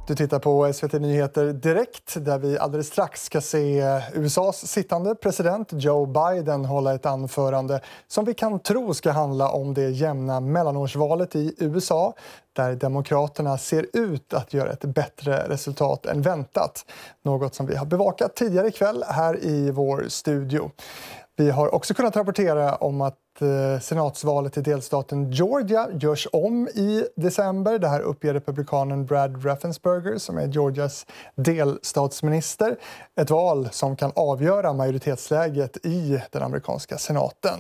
Du tittar på SVT Nyheter direkt där vi alldeles strax ska se USAs sittande president Joe Biden hålla ett anförande som vi kan tro ska handla om det jämna mellanårsvalet i USA där demokraterna ser ut att göra ett bättre resultat än väntat. Något som vi har bevakat tidigare ikväll här i vår studio. Vi har också kunnat rapportera om att senatsvalet i delstaten Georgia görs om i december. Det här uppger republikanen Brad Raffensperger som är Georgias delstatsminister. Ett val som kan avgöra majoritetsläget i den amerikanska senaten.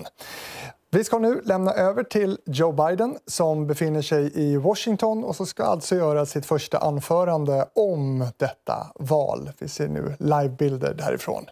Vi ska nu lämna över till Joe Biden som befinner sig i Washington och så ska alltså göra sitt första anförande om detta val. Vi ser nu livebilder därifrån.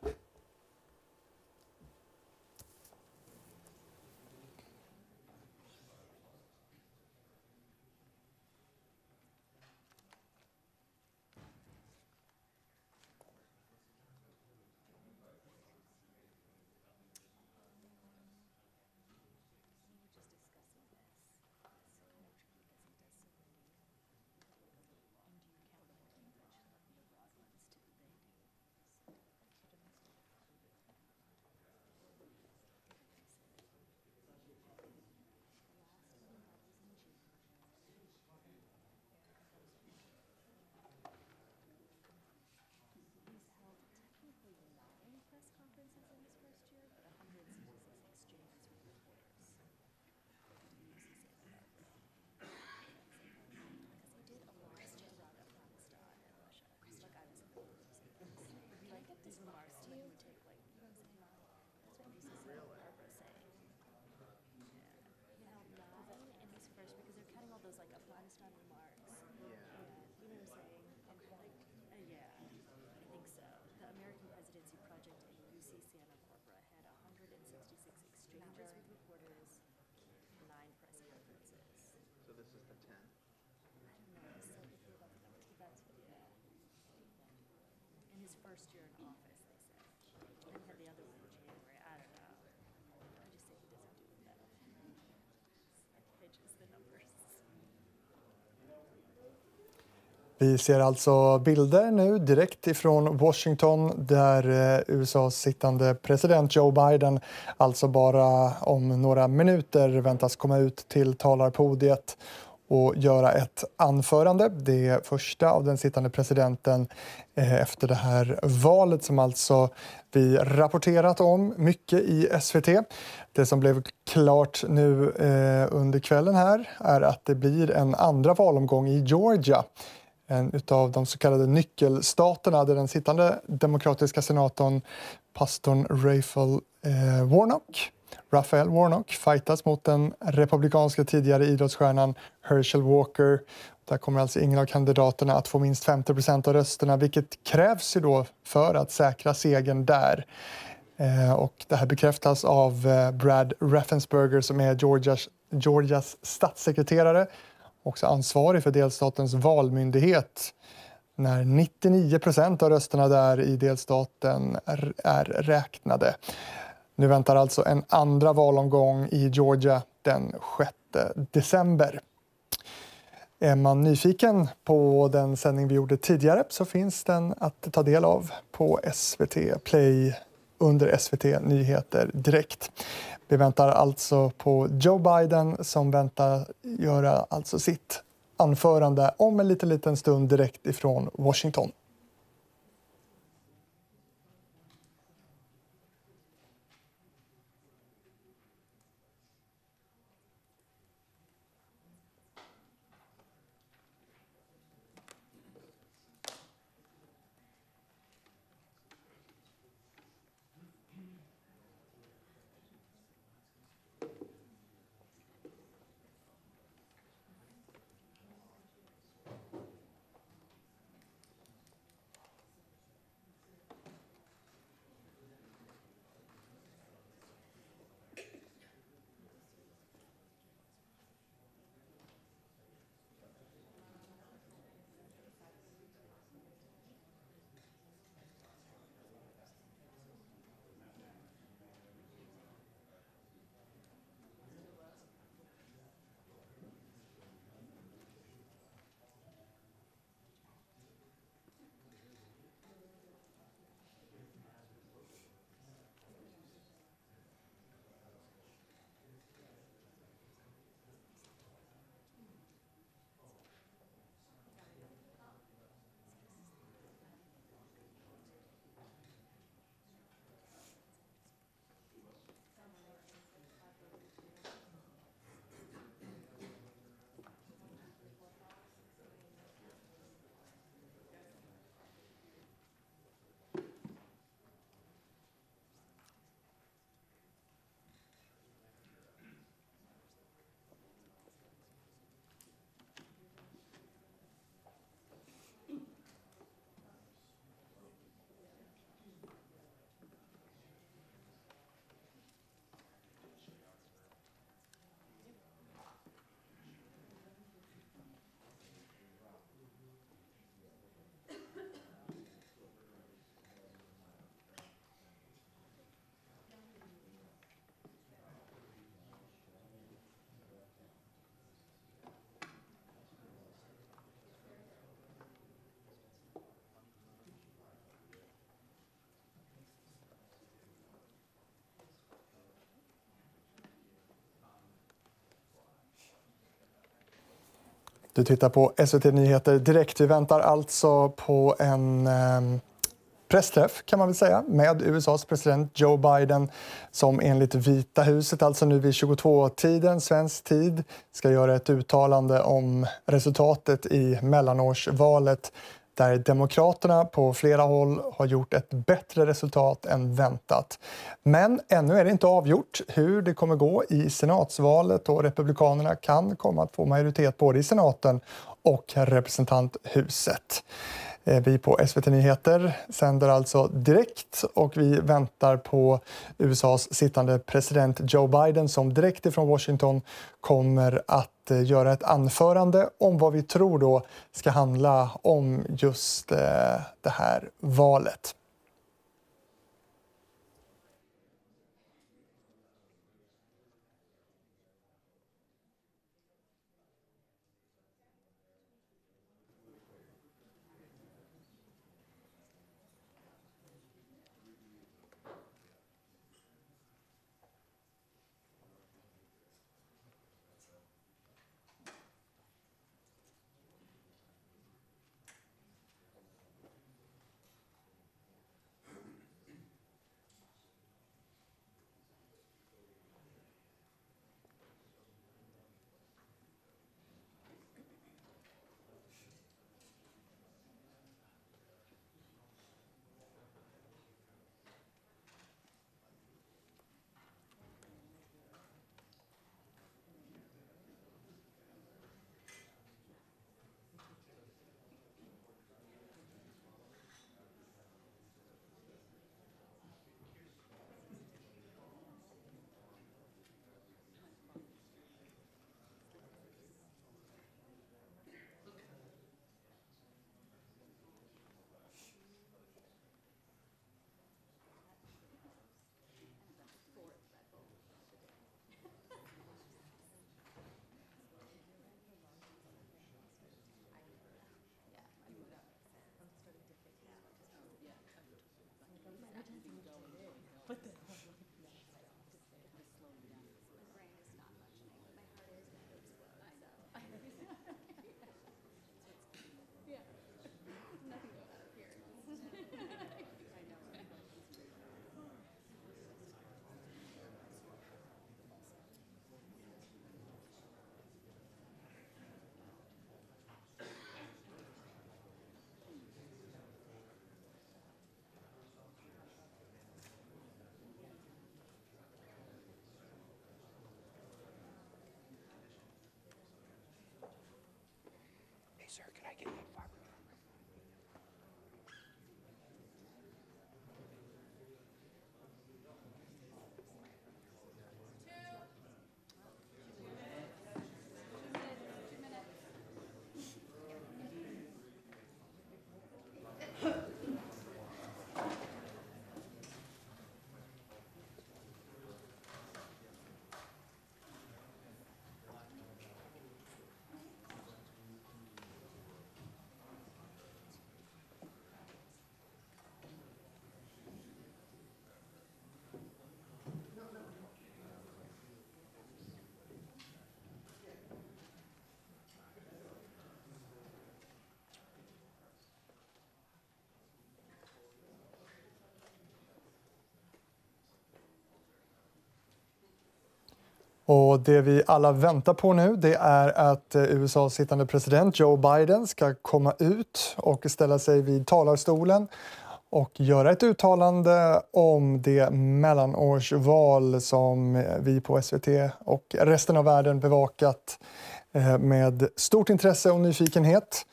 Vi ser alltså bilder nu direkt ifrån Washington där USAs sittande president Joe Biden alltså bara om några minuter väntas komma ut till talarpodiet och göra ett anförande. Det första av den sittande presidenten efter det här valet som alltså vi rapporterat om mycket i SVT. Det som blev klart nu under kvällen här är att det blir en andra valomgång i Georgia. En utav de så kallade nyckelstaterna där den sittande demokratiska senatorn pastorn Raphael Warnock fightas mot den republikanska tidigare idrottsstjärnan Herschel Walker. Där kommer alltså ingen av kandidaterna att få minst 50% av rösterna vilket krävs ju då för att säkra segern där. Och det här bekräftas av Brad Raffensperger som är Georgias statssekreterare. Också ansvarig för delstatens valmyndighet när 99% av rösterna där i delstaten är räknade. Nu väntar alltså en andra valomgång i Georgia den 6 december. Är man nyfiken på den sändning vi gjorde tidigare så finns den att ta del av på SVT Play under SVT Nyheter direkt. Vi väntar alltså på Joe Biden som väntar göra alltså sitt anförande om en liten stund direkt ifrån Washington. Du tittar på SVT Nyheter direkt. Vi väntar alltså på en pressträff kan man väl säga med USAs president Joe Biden som enligt Vita huset, alltså nu vid 22-tiden svensk tid, ska göra ett uttalande om resultatet i mellanårsvalet där demokraterna på flera håll har gjort ett bättre resultat än väntat. Men ännu är det inte avgjort hur det kommer gå i senatsvalet och republikanerna kan komma att få majoritet både i senaten och representanthuset. Vi på SVT Nyheter sänder alltså direkt och vi väntar på USAs sittande president Joe Biden som direkt ifrån Washington kommer att göra ett anförande om vad vi tror då ska handla om just det här valet. Sir, can I get you a fiber? Och det vi alla väntar på nu det är att USAs sittande president Joe Biden ska komma ut och ställa sig vid talarstolen och göra ett uttalande om det mellanårsval som vi på SVT och resten av världen bevakat med stort intresse och nyfikenhet.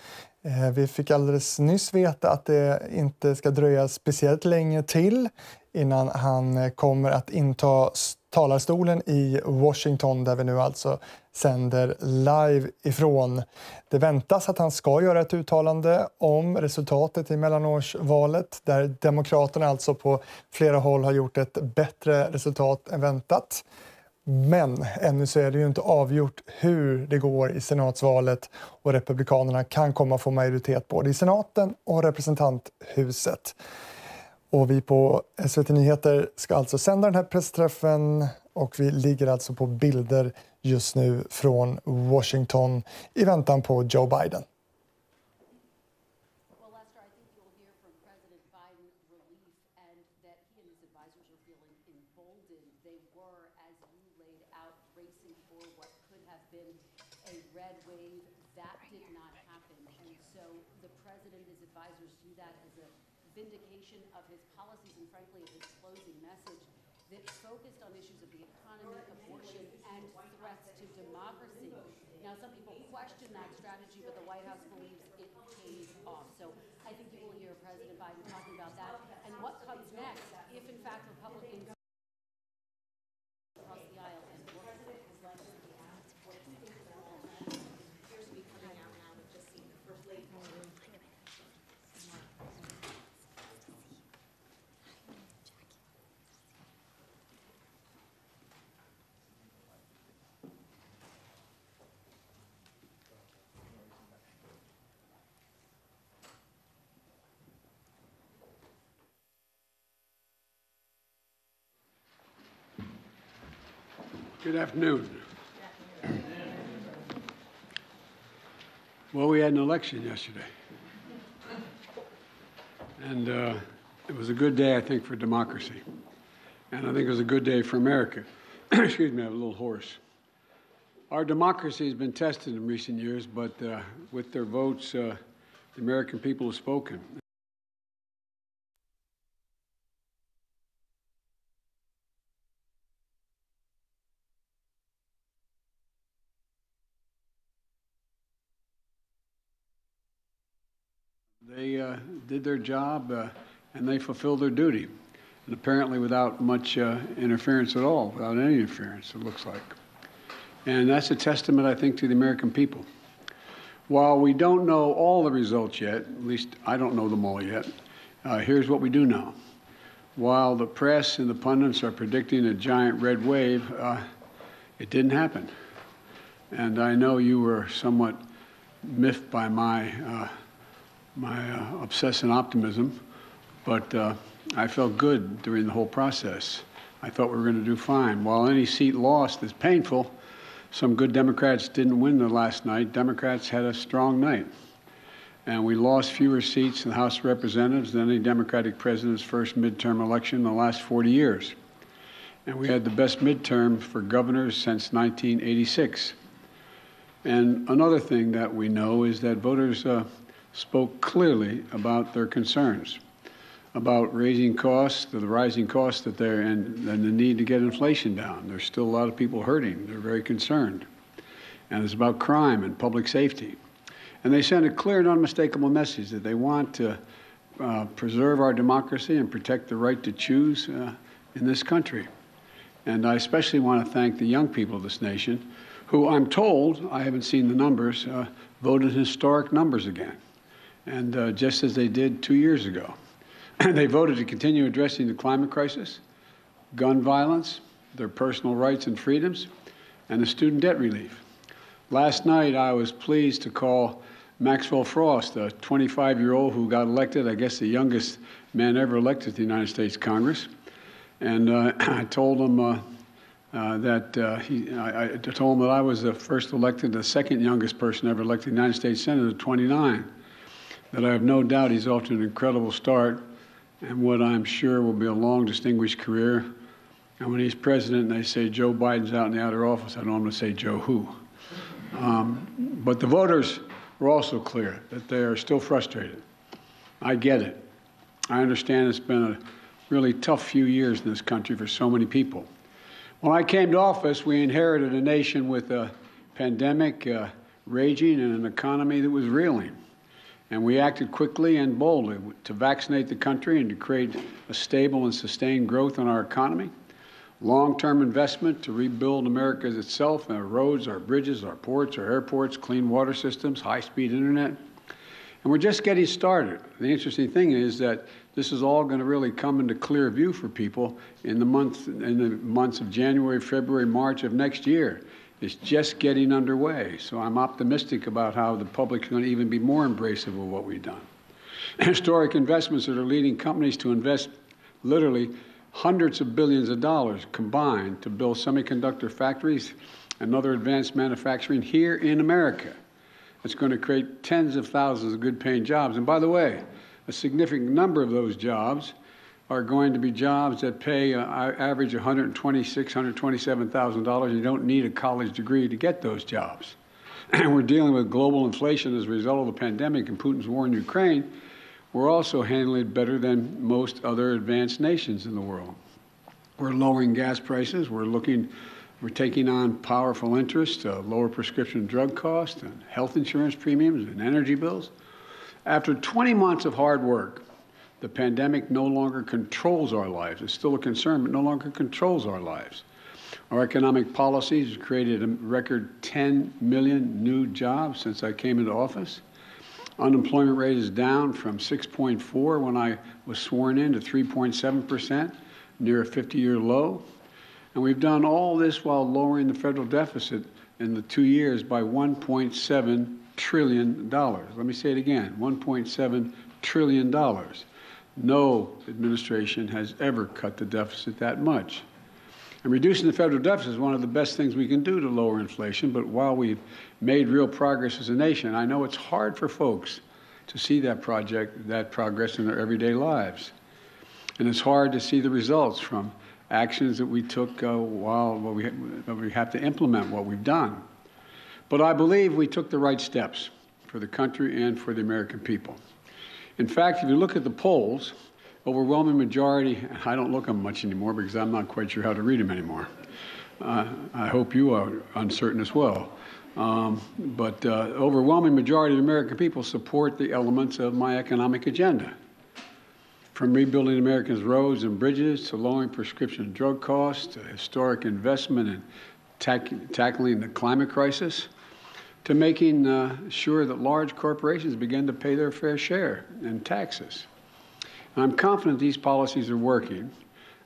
Vi fick alldeles nyss veta att det inte ska dröja speciellt länge till innan han kommer att inta talarstolen i Washington där vi nu alltså sänder live ifrån. Det väntas att han ska göra ett uttalande om resultatet i mellanårsvalet där demokraterna alltså på flera håll har gjort ett bättre resultat än väntat. Men ännu så är det ju inte avgjort hur det går i senatsvalet och republikanerna kan komma att få majoritet både i senaten och representanthuset. Och vi på SVT Nyheter ska alltså sända den här pressträffen och vi ligger alltså på bilder just nu från Washington i väntan på Joe Biden. Vindication of his policies and, frankly, of his closing message that focused on issues of the economy, abortion, and threats to democracy. Now, some people question that strategy, but the White House believes it pays off. So I think you will hear President Biden talking about that and what comes next if, in fact, Republicans across the aisle and work with it. Appears to be coming out now. We've just seen the First Lady. Good afternoon. Well, we had an election yesterday. And it was a good day, I think, for democracy. And I think it was a good day for America. Excuse me, I'm a little hoarse. Our democracy has been tested in recent years, but with their votes, the American people have spoken. They did their job and they fulfilled their duty, and apparently without much interference at all, without any interference, it looks like. And that's a testament, I think, to the American people. While we don't know all the results yet, at least I don't know them all yet, here's what we do know. While the press and the pundits are predicting a giant red wave, it didn't happen. And I know you were somewhat miffed by my obsessive optimism, but I felt good during the whole process. I thought we were going to do fine. While any seat lost is painful, some good Democrats didn't win the last night. Democrats had a strong night. And we lost fewer seats in the House of Representatives than any Democratic president's first midterm election in the last 40 years. And we had the best midterm for governors since 1986. And another thing that we know is that voters spoke clearly about their concerns, about raising costs, the rising costs that they're in, and the need to get inflation down. There's still a lot of people hurting. They're very concerned. And it's about crime and public safety. And they sent a clear and unmistakable message that they want to preserve our democracy and protect the right to choose in this country. And I especially want to thank the young people of this nation, who I'm told, I haven't seen the numbers, voted historic numbers again. And just as they did 2 years ago. They voted to continue addressing the climate crisis, gun violence, their personal rights and freedoms, and the student debt relief. Last night, I was pleased to call Maxwell Frost, a 25-year-old who got elected, I guess the youngest man ever elected to the United States Congress. And I told him I told him that I was the first elected, the second youngest person ever elected to the United States Senate at 29. That I have no doubt he's off to an incredible start and what I'm sure will be a long, distinguished career. And when he's president and they say Joe Biden's out in the outer office, I don't want to say Joe who. But the voters were also clear that they are still frustrated. I get it. I understand it's been a really tough few years in this country for so many people. When I came to office, we inherited a nation with a pandemic raging and an economy that was reeling. And we acted quickly and boldly to vaccinate the country and to create a stable and sustained growth in our economy. Long-term investment to rebuild America itself, our roads, our bridges, our ports, our airports, clean water systems, high-speed internet. And we're just getting started. The interesting thing is that this is all going to really come into clear view for people in the months of January, February, March of next year. It's just getting underway. So I'm optimistic about how the public is going to even be more embracive of what we've done. Historic investments that are leading companies to invest literally hundreds of billions of dollars combined to build semiconductor factories and other advanced manufacturing here in America. It's going to create tens of thousands of good-paying jobs. And by the way, a significant number of those jobs are going to be jobs that pay average $126,000, $127,000. You don't need a college degree to get those jobs. And we're dealing with global inflation as a result of the pandemic and Putin's war in Ukraine. We're also handling it better than most other advanced nations in the world. We're lowering gas prices. We're taking on powerful interest to lower prescription drug costs and health insurance premiums and energy bills. After 20 months of hard work, the pandemic no longer controls our lives. It's still a concern, but no longer controls our lives. Our economic policies have created a record 10 million new jobs since I came into office. Unemployment rate is down from 6.4 when I was sworn in to 3.7%, near a 50-year low. And we've done all this while lowering the federal deficit in the 2 years by $1.7 trillion. Let me say it again, $1.7 trillion. No administration has ever cut the deficit that much. And reducing the federal deficit is one of the best things we can do to lower inflation, but while we've made real progress as a nation, I know it's hard for folks to see that progress in their everyday lives. And it's hard to see the results from actions that we took while we have to implement what we've done. But I believe we took the right steps for the country and for the American people. In fact, if you look at the polls, overwhelming majority, I don't look at them much anymore because I'm not quite sure how to read them anymore. I hope you are uncertain as well. But overwhelming majority of the American people support the elements of my economic agenda. From rebuilding America's roads and bridges to lowering prescription drug costs to historic investment in tackling the climate crisis, to making sure that large corporations begin to pay their fair share in taxes. And I'm confident these policies are working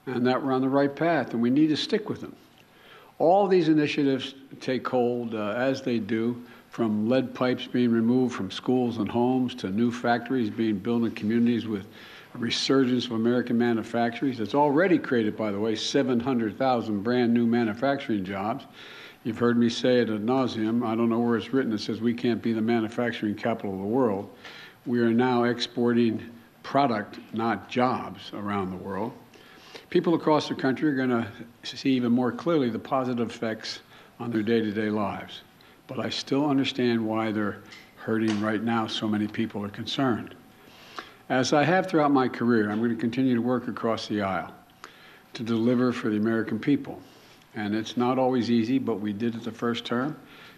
and that we're on the right path, and we need to stick with them. All these initiatives take hold as they do, from lead pipes being removed from schools and homes to new factories being built in communities with a resurgence of American manufacturers. It's already created, by the way, 700,000 brand new manufacturing jobs. You've heard me say it ad nauseum. I don't know where it's written. It says we can't be the manufacturing capital of the world. We are now exporting product, not jobs, around the world. People across the country are going to see even more clearly the positive effects on their day-to-day lives. But I still understand why they're hurting right now. So many people are concerned. As I have throughout my career, I'm going to continue to work across the aisle to deliver for the American people. And it's not always easy, but we did it the first term.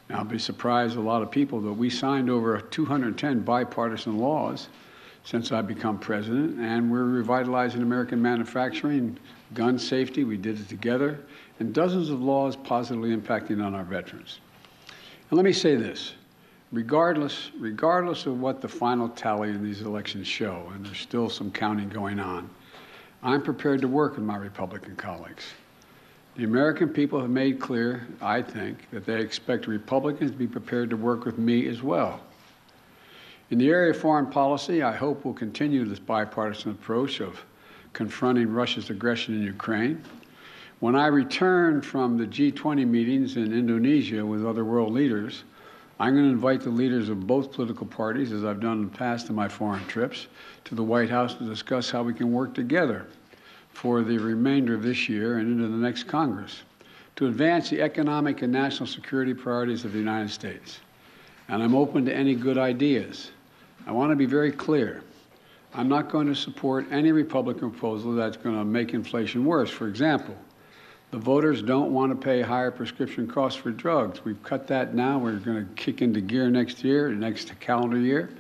And I'll be surprised a lot of people that we signed over 210 bipartisan laws since I've become president, and we're revitalizing American manufacturing, gun safety, we did it together, and dozens of laws positively impacting on our veterans. And let me say this, regardless of what the final tally in these elections show, and there's still some counting going on, I'm prepared to work with my Republican colleagues. The American people have made clear, I think, that they expect Republicans to be prepared to work with me as well. In the area of foreign policy, I hope we'll continue this bipartisan approach of confronting Russia's aggression in Ukraine. When I return from the G20 meetings in Indonesia with other world leaders, I'm going to invite the leaders of both political parties, as I've done in the past in my foreign trips, to the White House to discuss how we can work together for the remainder of this year and into the next Congress to advance the economic and national security priorities of the United States. And I'm open to any good ideas. I want to be very clear. I'm not going to support any Republican proposal that's going to make inflation worse. For example, the voters don't want to pay higher prescription costs for drugs. We've cut that now. We're going to kick into gear next year, next calendar year.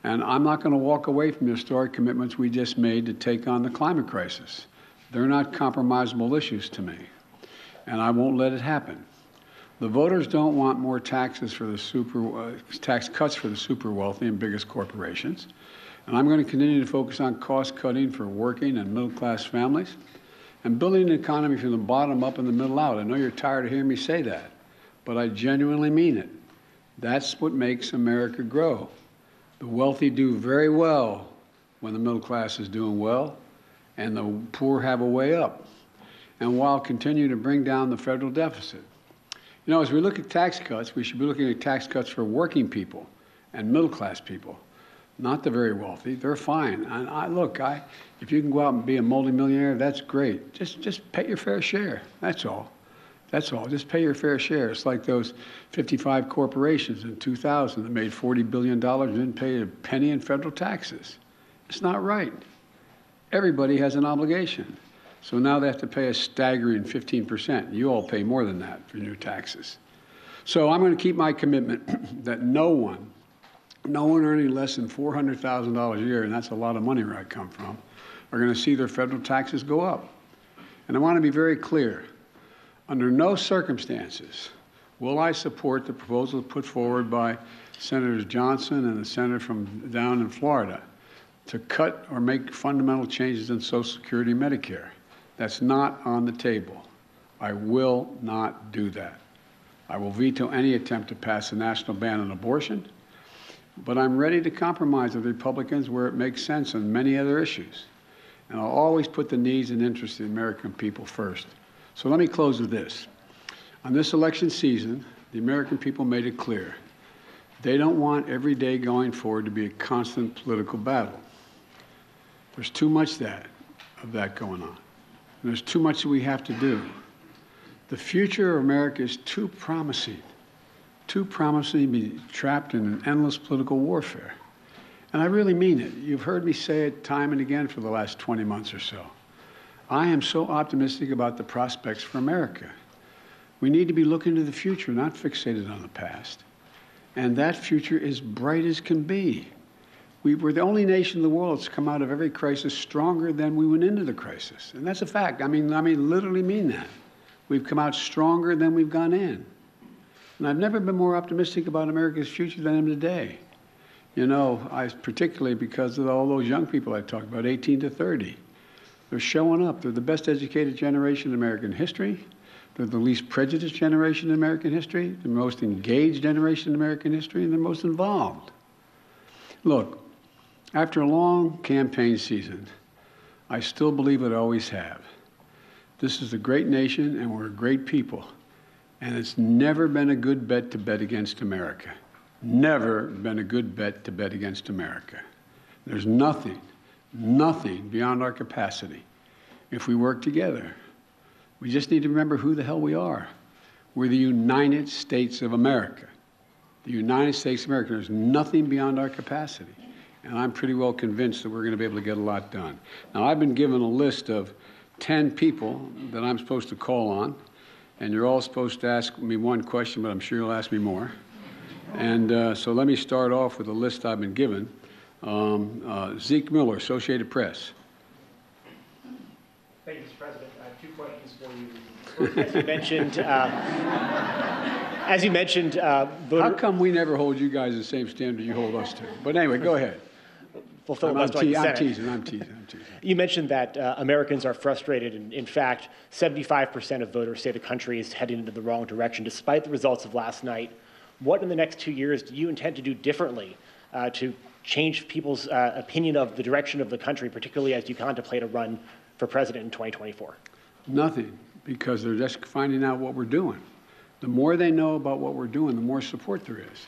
And I'm not going to walk away from the historic commitments we just made to take on the climate crisis. They're not compromisable issues to me, and I won't let it happen. The voters don't want more taxes for the tax cuts for the super wealthy and biggest corporations. And I'm going to continue to focus on cost cutting for working and middle class families and building an economy from the bottom up and the middle out. I know you're tired of hearing me say that, but I genuinely mean it. That's what makes America grow. The wealthy do very well when the middle class is doing well, and the poor have a way up. And while continuing to bring down the federal deficit. You know, as we look at tax cuts, we should be looking at tax cuts for working people and middle-class people, not the very wealthy. They're fine. And look, if you can go out and be a multimillionaire, that's great. Just pay your fair share. That's all. That's all. Just pay your fair share. It's like those 55 corporations in 2000 that made $40 billion and didn't pay a penny in federal taxes. It's not right. Everybody has an obligation. So now they have to pay a staggering 15%. You all pay more than that for your taxes. So I'm going to keep my commitment that no one earning less than $400,000 a year, and that's a lot of money where I come from, are going to see their federal taxes go up. And I want to be very clear. Under no circumstances will I support the proposal put forward by Senators Johnson and the senator from down in Florida to cut or make fundamental changes in Social Security and Medicare. That's not on the table. I will not do that. I will veto any attempt to pass a national ban on abortion, but I'm ready to compromise with Republicans where it makes sense on many other issues. And I'll always put the needs and interests of the American people first. So let me close with this. On this election season, the American people made it clear. They don't want every day going forward to be a constant political battle. There's too much of that going on. And there's too much that we have to do. The future of America is too promising to be trapped in an endless political warfare. And I really mean it. You've heard me say it time and again for the last 20 months or so. I am so optimistic about the prospects for America. We need to be looking to the future, not fixated on the past. And that future is bright as can be. We're the only nation in the world that's come out of every crisis stronger than we went into the crisis. And that's a fact. I mean, literally mean that. We've come out stronger than we've gone in. And I've never been more optimistic about America's future than I am today. You know, particularly because of all those young people I talked about, 18 to 30. They're showing up. They're the best educated generation in American history. They're the least prejudiced generation in American history, the most engaged generation in American history, and the most involved. Look, after a long campaign season, I still believe what I always have. This is a great nation, and we're a great people. And it's never been a good bet to bet against America. Never been a good bet to bet against America. There's nothing beyond our capacity if we work together. We just need to remember who the hell we are. We're the United States of America. The United States of America. There's nothing beyond our capacity. And I'm pretty well convinced that we're going to be able to get a lot done. Now, I've been given a list of 10 people that I'm supposed to call on, and you're all supposed to ask me one question, but I'm sure you'll ask me more. And so let me start off with a list I've been given. Zeke Miller, Associated Press. Thank you, Mr. President. I have two questions for you. As you mentioned, how come we never hold you guys the same standard you hold us to? But anyway, go ahead. I'm teasing. You mentioned that Americans are frustrated, and in fact, 75% of voters say the country is heading into the wrong direction, despite the results of last night. What in the next 2 years do you intend to do differently to change people's opinion of the direction of the country, particularly as you contemplate a run for president in 2024? Nothing, because they're just finding out what we're doing. The more they know about what we're doing, the more support there is.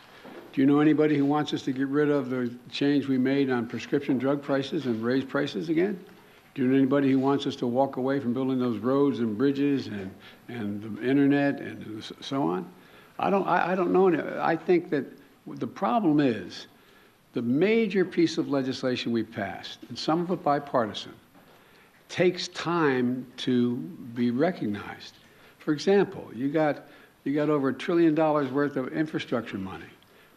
Do you know anybody who wants us to get rid of the change we made on prescription drug prices and raise prices again? Do you know anybody who wants us to walk away from building those roads and bridges and the internet and so on? I don't know any. I think that the problem is the major piece of legislation we passed, and some of it bipartisan, takes time to be recognized. For example, you got over $1 trillion worth of infrastructure money,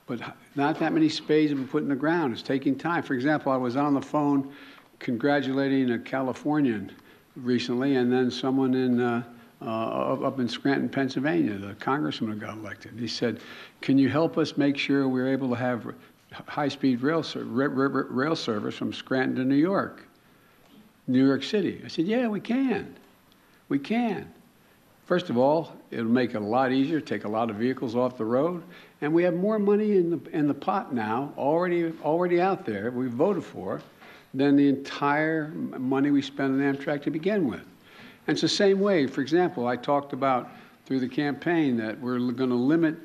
but not that many spades have been put in the ground. It's taking time. For example, I was on the phone congratulating a Californian recently, and then someone up in Scranton, Pennsylvania, the congressman who got elected. He said, "Can you help us make sure we're able to have high-speed rail service from Scranton to New York City?" I said, "Yeah, we can. We can. First of all, it'll make it a lot easier, take a lot of vehicles off the road, and we have more money in the pot now, already out there, we voted for, than the entire money we spent on Amtrak to begin with." And it's the same way. For example, I talked about through the campaign that we're going to limit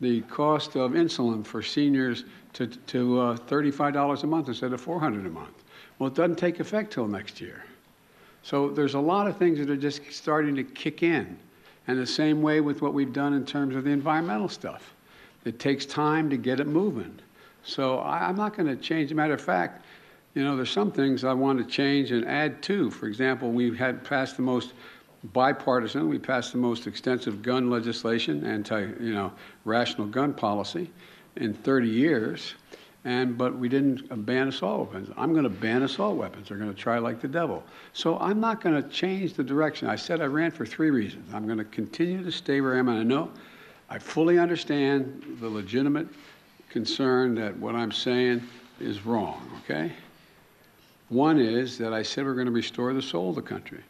the cost of insulin for seniors to $35 a month instead of $400 a month. Well, it doesn't take effect till next year. So there's a lot of things that are just starting to kick in. And the same way with what we've done in terms of the environmental stuff. It takes time to get it moving. So I'm not going to change. As a matter of fact, you know, there's some things I want to change and add to. For example, we had passed the most bipartisan, we passed the most extensive gun legislation, rational gun policy in 30 years. But we didn't ban assault weapons. I'm going to ban assault weapons. They're going to try like the devil. So I'm not going to change the direction. I said I ran for 3 reasons. I'm going to continue to stay where I am, and I know I fully understand the legitimate concern that what I'm saying is wrong, okay? One is that I said we're going to restore the soul of the country,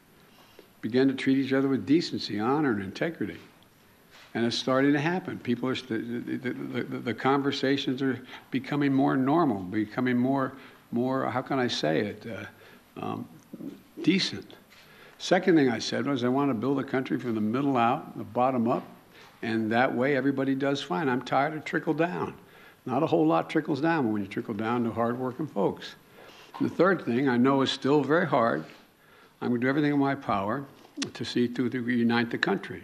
begin to treat each other with decency, honor, and integrity. And it's starting to happen. People are, the conversations are becoming more normal, becoming more, how can I say it, decent. Second thing I said was I want to build a country from the middle out, the bottom up, and that way everybody does fine. I'm tired of trickle down. Not a whole lot trickles down, but when you trickle down to hardworking folks. And the third thing I know is still very hard. I'm going to do everything in my power to see to unite the country.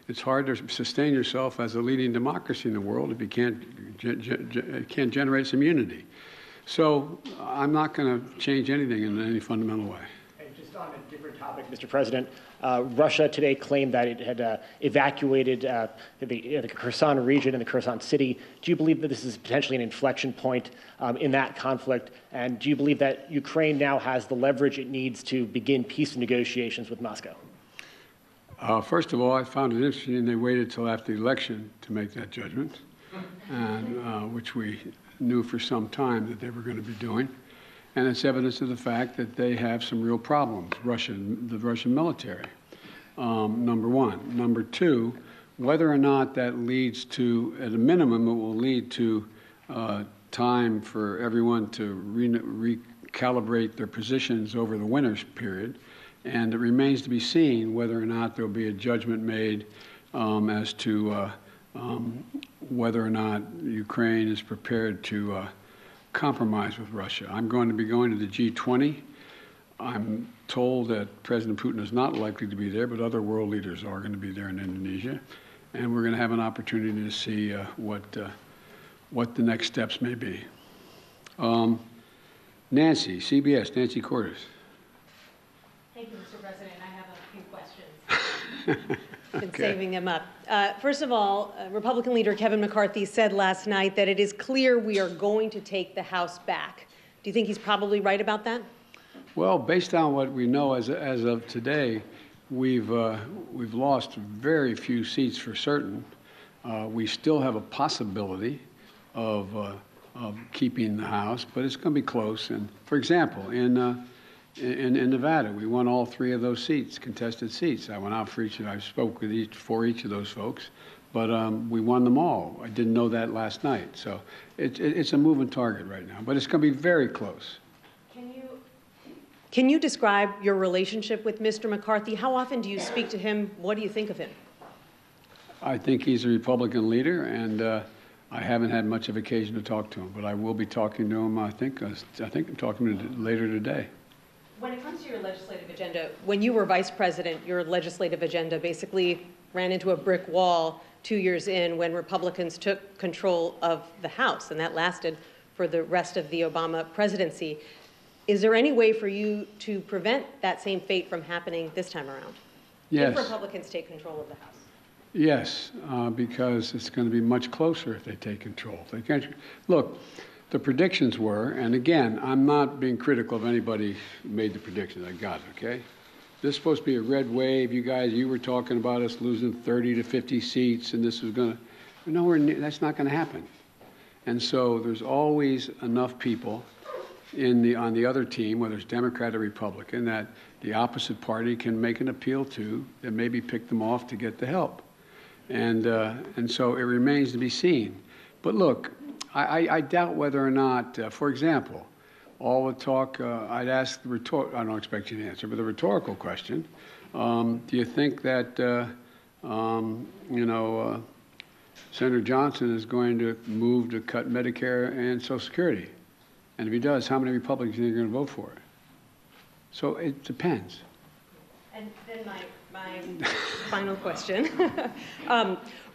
It's hard to sustain yourself as a leading democracy in the world if you can't generate some unity. So I'm not going to change anything in any fundamental way. And just on a different topic, Mr. President, Russia today claimed that it had evacuated the Kherson region and the Kherson city. Do you believe that this is potentially an inflection point in that conflict? And do you believe that Ukraine now has the leverage it needs to begin peace negotiations with Moscow? First of all, I found it interesting they waited till after the election to make that judgment, and which we knew for some time that they were going to be doing. And it's evidence of the fact that they have some real problems, the Russian military, number one. Number two, whether or not that leads to, at a minimum, it will lead to time for everyone to recalibrate their positions over the winter period. And it remains to be seen whether or not there will be a judgment made as to whether or not Ukraine is prepared to compromise with Russia. I'm going to be going to the G20. I'm told that President Putin is not likely to be there, but other world leaders are going to be there in Indonesia. And we're going to have an opportunity to see what the next steps may be. Nancy, CBS, Nancy Cordes. Thank you, Mr. President. I have a few questions. Been Okay. saving them up. First of all, Republican leader Kevin McCarthy said last night that it is clear we are going to take the House back. Do you think he's probably right about that? Well, based on what we know as of today, we've lost very few seats for certain. We still have a possibility of keeping the House, but it's going to be close. And for example, in Nevada, we won all 3 of those seats, contested seats. I went out for each, and I spoke with for each of those folks, but we won them all. I didn't know that last night, so it's a moving target right now, but it's going to be very close. Can you describe your relationship with Mr. McCarthy? How often do you speak to him? What do you think of him? I think he's a Republican leader, and I haven't had much of occasion to talk to him, but I will be talking to him. I think I'm talking to him later today. When it comes to your legislative agenda, when you were vice president, your legislative agenda basically ran into a brick wall 2 years in when Republicans took control of the House, and that lasted for the rest of the Obama presidency. Is there any way for you to prevent that same fate from happening this time around? Yes. If Republicans take control of the House? Yes, because it's going to be much closer if they take control. If they can't, look, the predictions were, and again, I'm not being critical of anybody who made the predictions. I got it, okay? This is supposed to be a red wave. You were talking about us losing 30 to 50 seats, and this was going to, nowhere near, that's not going to happen. And so there's always enough people on the other team, whether it's Democrat or Republican, that the opposite party can make an appeal to that maybe pick them off to get the help. And so it remains to be seen. But look, I doubt whether or not, for example, all the talk, I'd ask I don't expect you to answer, but the rhetorical question, do you think that Senator Johnson is going to move to cut Medicare and Social Security. And if he does, how many Republicans do you think are going to vote for it? So it depends. And then my final question.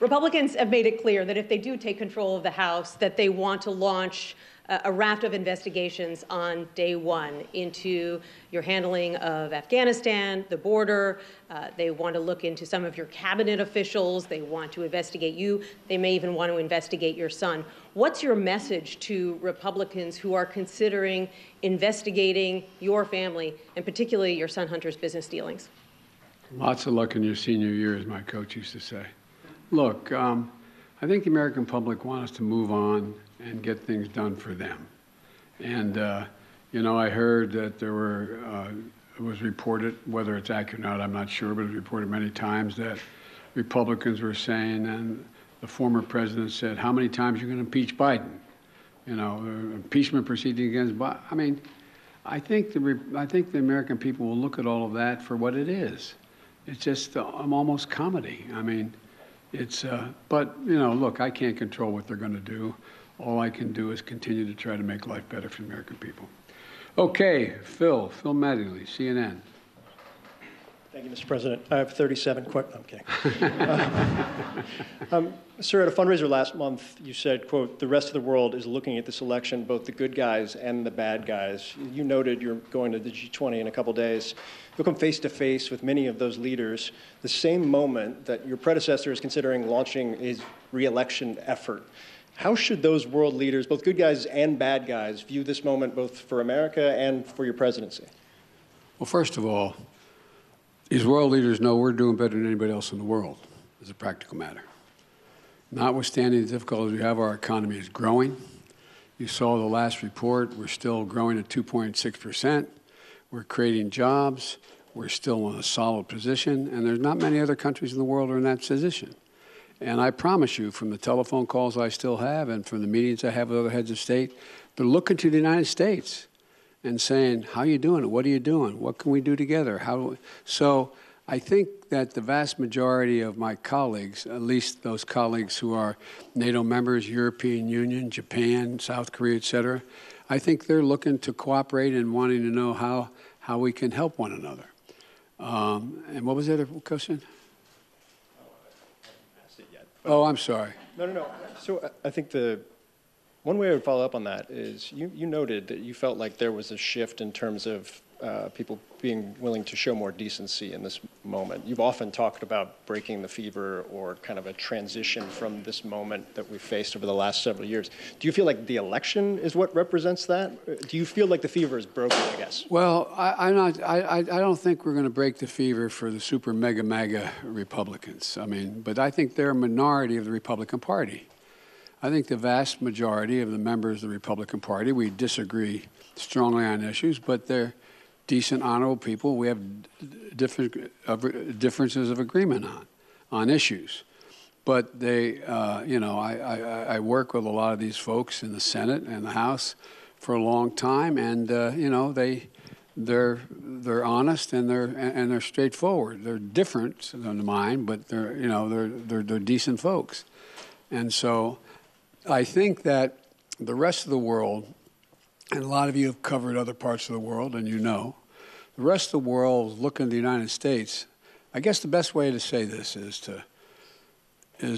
Republicans have made it clear that if they do take control of the House, that they want to launch a raft of investigations on day one into your handling of Afghanistan, the border. They want to look into some of your cabinet officials. They want to investigate you. They may even want to investigate your son. What's your message to Republicans who are considering investigating your family, and particularly your son Hunter's business dealings? Lots of luck in your senior year, as my coach used to say. Look, I think the American public want us to move on and get things done for them. And, I heard that there it was reported, whether it's accurate or not, I'm not sure, but it was reported many times that Republicans were saying, and the former president said, how many times are you going to impeach Biden? Impeachment proceeding against Biden. I mean, I think the American people will look at all of that for what it is. It's just almost comedy. I mean, but look, I can't control what they're going to do. All I can do is continue to try to make life better for the American people. Okay, Phil Mattingly, CNN. Thank you, Mr. President. I have 37 questions. I'm kidding. Sir, at a fundraiser last month, you said, quote, the rest of the world is looking at this election, both the good guys and the bad guys. You noted you're going to the G20 in a couple days. You'll come face to face with many of those leaders the same moment that your predecessor is considering launching his re-election effort. How should those world leaders, both good guys and bad guys, view this moment both for America and for your presidency? Well, first of all, these world leaders know we're doing better than anybody else in the world, as a practical matter. Notwithstanding the difficulties we have, our economy is growing. You saw the last report. We're still growing at 2.6%. We're creating jobs. We're still in a solid position. And there's not many other countries in the world that are in that position. And I promise you, from the telephone calls I still have and from the meetings I have with other heads of state, they're looking to the United States and saying, how are you doing? What are you doing? What can we do together? So I think that the vast majority of my colleagues, at least those colleagues who are NATO members, European Union, Japan, South Korea, et cetera, I think they're looking to cooperate and wanting to know how we can help one another. And what was the other question? Oh, I'm sorry. No. So I think one way I would follow up on that is you noted that you felt like there was a shift in terms of people being willing to show more decency in this moment. You've often talked about breaking the fever or kind of a transition from this moment that we've faced over the last several years. Do you feel like the election is what represents that? Do you feel like the fever is broken, I guess? Well, I don't think we're going to break the fever for the super mega MAGA Republicans. I mean, but I think they're a minority of the Republican Party. I think the vast majority of the members of the Republican Party, we disagree strongly on issues, but they're decent, honorable people. We have differences of agreement on issues. But they, I work with a lot of these folks in the Senate and the House for a long time, and they're honest and they're straightforward. They're different than mine, but they're decent folks. And so I think that the rest of the world, and a lot of you have covered other parts of the world, and the rest of the world is looking at the United States. I guess the best way to say this is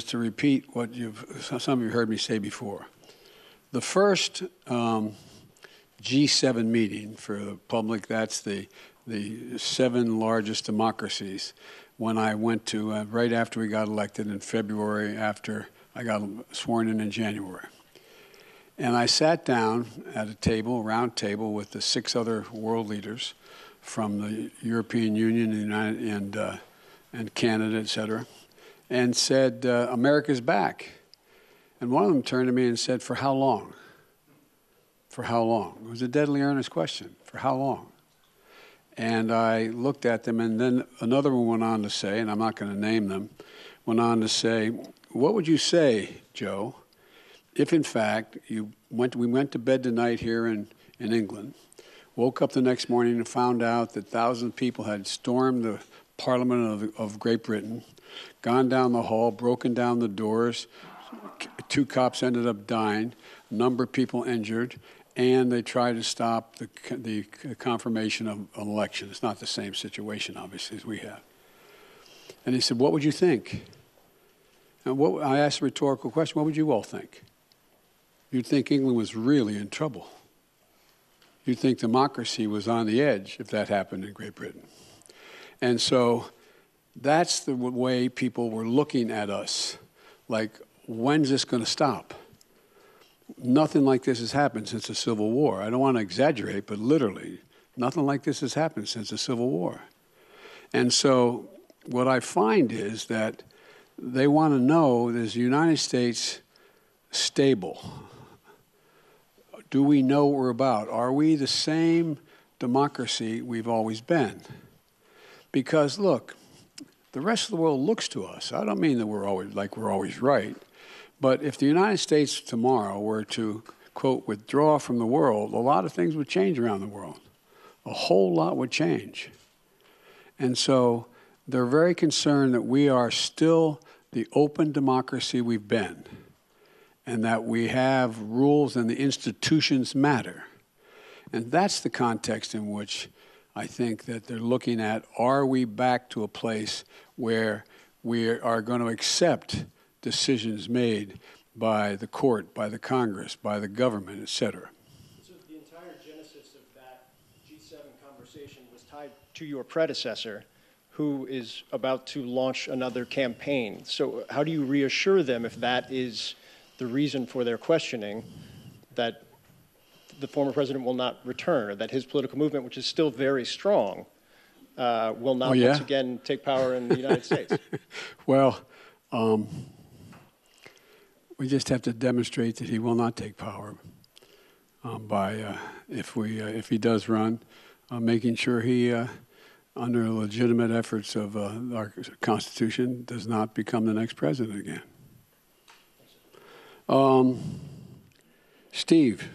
to repeat what some of you heard me say before. The first G7 meeting for the public, that's the 7 largest democracies, when I went to right after we got elected in February, after I got sworn in January. And I sat down at a round table with the 6 other world leaders from the European Union and Canada, et cetera, and said, America's back. And one of them turned to me and said, for how long? For how long? It was a deadly earnest question. For how long? And I looked at them, and then another one went on to say, and I'm not going to name them, went on to say, what would you say, Joe, if in fact we went to bed tonight here in England, woke up the next morning and found out that thousands of people had stormed the Parliament of Great Britain, gone down the hall, broken down the doors. 2 cops ended up dying, a number of people injured, and they tried to stop the confirmation of an election. It's not the same situation, obviously, as we have. And he said, what would you think? And I asked a rhetorical question, what would you all think? You'd think England was really in trouble. You'd think democracy was on the edge if that happened in Great Britain. And so that's the way people were looking at us, like, when's this going to stop? Nothing like this has happened since the Civil War. I don't want to exaggerate, but literally, nothing like this has happened since the Civil War. And so what I find is that they want to know, is the United States stable? Do we know what we're about? Are we the same democracy we've always been? Because, look, the rest of the world looks to us. I don't mean that we're always right. But if the United States tomorrow were to, quote, withdraw from the world, a lot of things would change around the world. A whole lot would change. And so they're very concerned that we are still the open democracy we've been, and that we have rules and the institutions matter. And that's the context in which I think that they're looking at, are we back to a place where we are going to accept decisions made by the court, by the Congress, by the government, et cetera? So the entire genesis of that G7 conversation was tied to your predecessor, who is about to launch another campaign. So how do you reassure them, if that is the reason for their questioning, that the former president will not return, or that his political movement, which is still very strong, will not once again take power in the United States? Well, we just have to demonstrate that he will not take power by, if he does run, making sure he, under legitimate efforts of our Constitution, does not become the next president again. Steve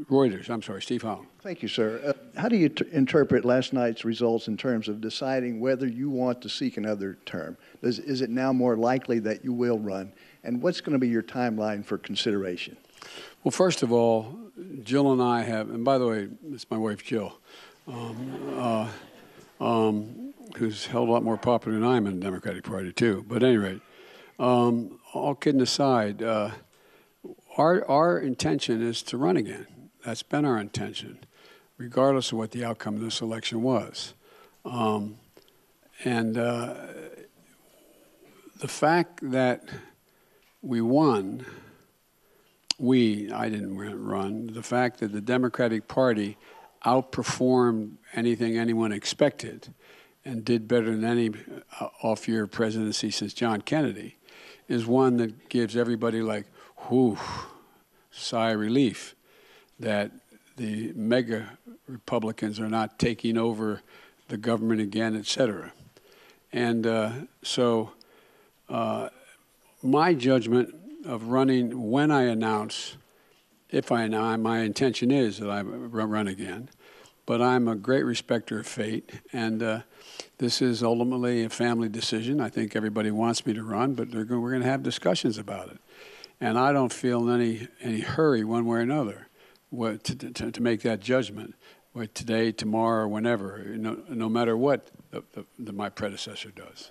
Howell. Thank you, sir. How do you interpret last night's results in terms of deciding whether you want to seek another term? Is it now more likely that you will run? And what's going to be your timeline for consideration? Well, first of all, Jill and I have, and by the way, it's my wife Jill, who's held a lot more popular than I am in the Democratic Party too. But at any rate, all kidding aside, our intention is to run again. That's been our intention, regardless of what the outcome of this election was. The fact that we won, I didn't run, the fact that the Democratic Party outperformed anything anyone expected and did better than any off-year presidency since John Kennedy is one that gives everybody like, whew, sigh of relief that the mega Republicans are not taking over the government again, et cetera. And so my judgment of running, when I announce, my intention is that I run again, but I'm a great respecter of fate, and this is ultimately a family decision. I think everybody wants me to run, but we're going to have discussions about it. And I don't feel in any hurry one way or another to make that judgment, today, tomorrow, or whenever, no matter what my predecessor does.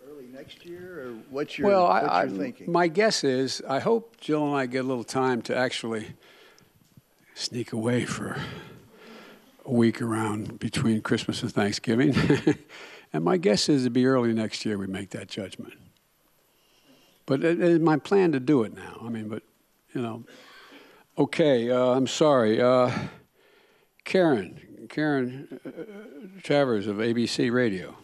Early next year, or what's your thinking? My guess is, I hope Jill and I get a little time to actually sneak away for a week around between Christmas and Thanksgiving. And my guess is it'll be early next year we make that judgment. But it is my plan to do it now. I mean, but, okay, I'm sorry. Karen Travers of ABC Radio.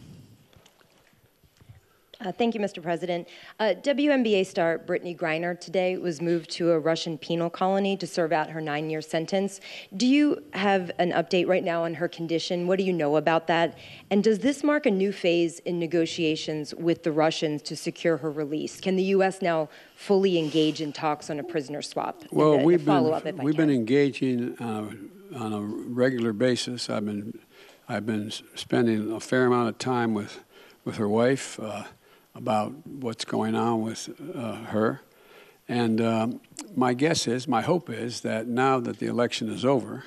Thank you, Mr. President. WNBA star Brittany Griner today was moved to a Russian penal colony to serve out her 9-year sentence. Do you have an update right now on her condition? What do you know about that? And does this mark a new phase in negotiations with the Russians to secure her release? Can the U.S. now fully engage in talks on a prisoner swap? Well, we've been engaging on a regular basis. I've been spending a fair amount of time with her wife about what's going on with her. And my guess is, my hope is that now that the election is over,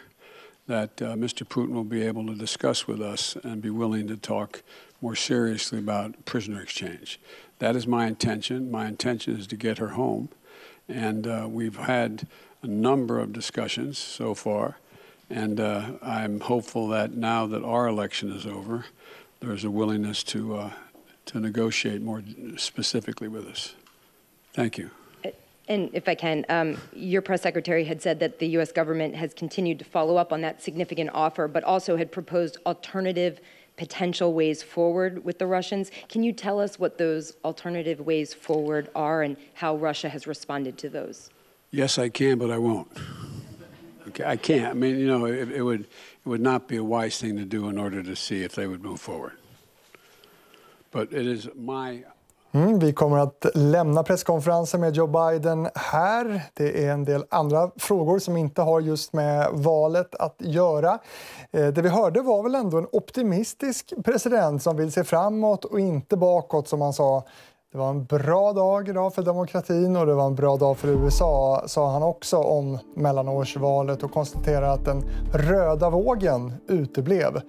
that Mr. Putin will be able to discuss with us and be willing to talk more seriously about prisoner exchange. That is my intention. My intention is to get her home. And we've had a number of discussions so far. And I'm hopeful that now that our election is over, there's a willingness to negotiate more specifically with us. Thank you. And if I can, your press secretary had said that the U.S. government has continued to follow up on that significant offer, but also had proposed alternative potential ways forward with the Russians. Can you tell us what those alternative ways forward are and how Russia has responded to those? Yes, I can, but I won't. Okay, I can't. I mean, you know, it would not be a wise thing to do in order to see if they would move forward. But it is my... Vi kommer att lämna presskonferensen med Joe Biden här. Det är en del andra frågor som inte har just med valet att göra. Det vi hörde var väl ändå en optimistisk president som vill se framåt och inte bakåt, som han sa. Det var en bra dag idag för demokratin och det var en bra dag för USA, sa han också om mellanårsvalet och konstaterade att den röda vågen uteblev.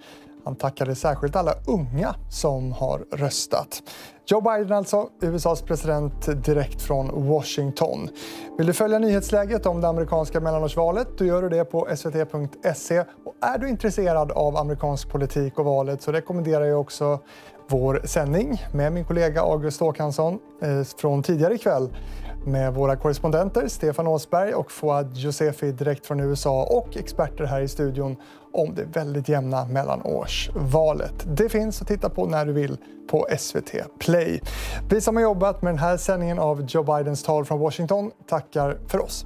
Han tackade särskilt alla unga som har röstat. Joe Biden alltså, USAs president direkt från Washington. Vill du följa nyhetsläget om det amerikanska mellanårsvalet, då gör du det på svt.se. Och är du intresserad av amerikansk politik och valet så rekommenderar jag också vår sändning med min kollega August Håkansson från tidigare ikväll med våra korrespondenter Stefan Åsberg och Fouad Josefi direkt från USA och experter här i studion om det väldigt jämna mellanårsvalet. Det finns att titta på när du vill på SVT Play. Vi som har jobbat med den här sändningen av Joe Bidens tal från Washington tackar för oss.